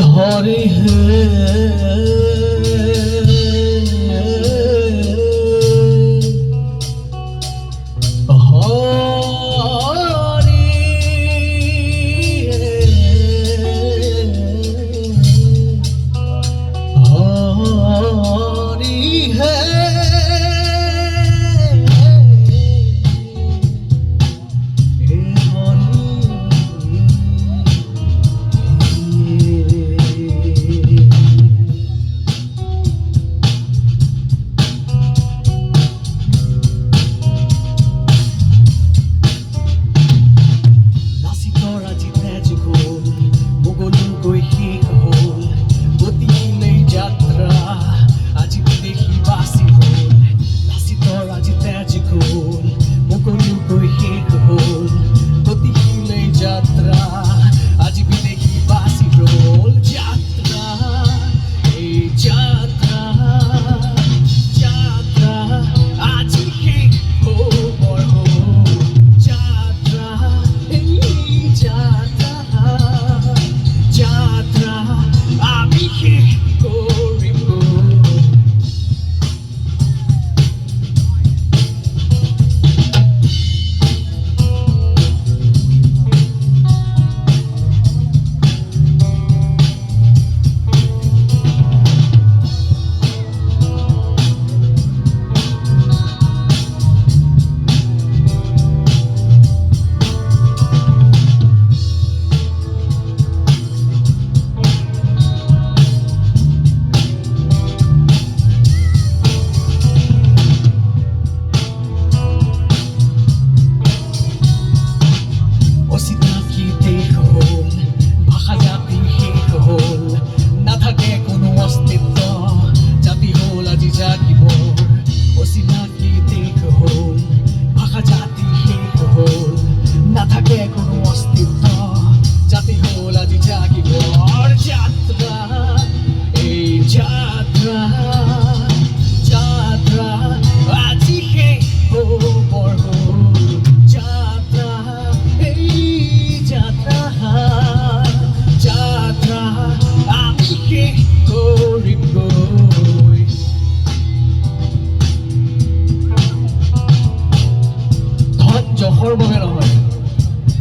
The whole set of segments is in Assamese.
हरि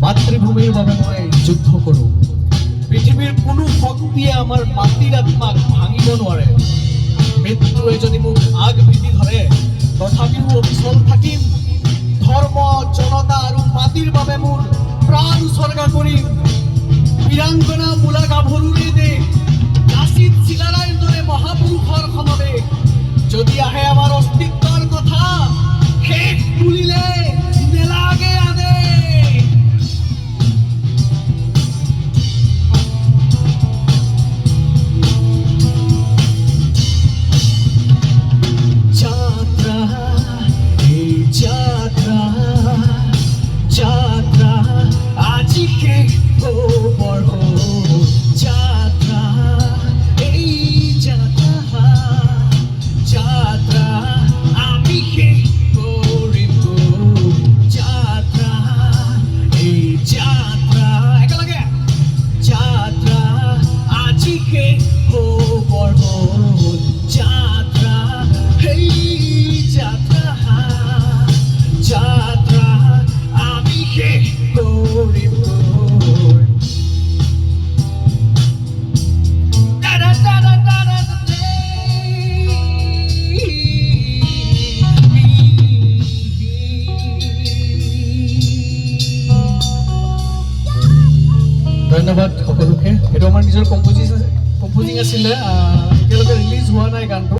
মাতৃভূমিৰ বাবে মই যুদ্ধ কৰো পৃথিৱীৰ কোনো শক্তিয়ে আমাৰ মাটিৰ আত্মাক ভাঙিব নোৱাৰে মৃত্যুৱে যদি মোক আগ ভিদি ধৰে তথাপিও অবিচল থাকিম ধৰ্ম জনতা আৰু মাটিৰ বাবে মোৰ প্ৰাণ উৎসৰ্গা কৰিম বীৰাংগনা মূলা গাভৰুৰে দে লাচিত চিলাৰায়ৰ দৰে মহাপুৰুষৰ সমাৱেশ যদি আহে আমাৰ অস্তিত্বৰ কথা শেষ বুলিলে নেলাগে আদে যাত্ৰা আজি শেষ হবৰ হ'ল যাত্ৰা এই যাত্ৰা যাত্ৰা আমি শেষ কৰিম যাত্ৰা এই যাত্ৰা একেলগে যাত্ৰা আজি শেষ হবৰ হ'ল যাত্ৰা এই যাত্ৰা যাত্ৰা আমি শেষ কৰিম ধন্যবাদ সকলোকে। এইটো আমাৰ নিজৰ কম্প'জিশ্যন কম্প'জিং আছিলে, এতিয়ালৈকে ৰিলিজ হোৱা নাই গানটো।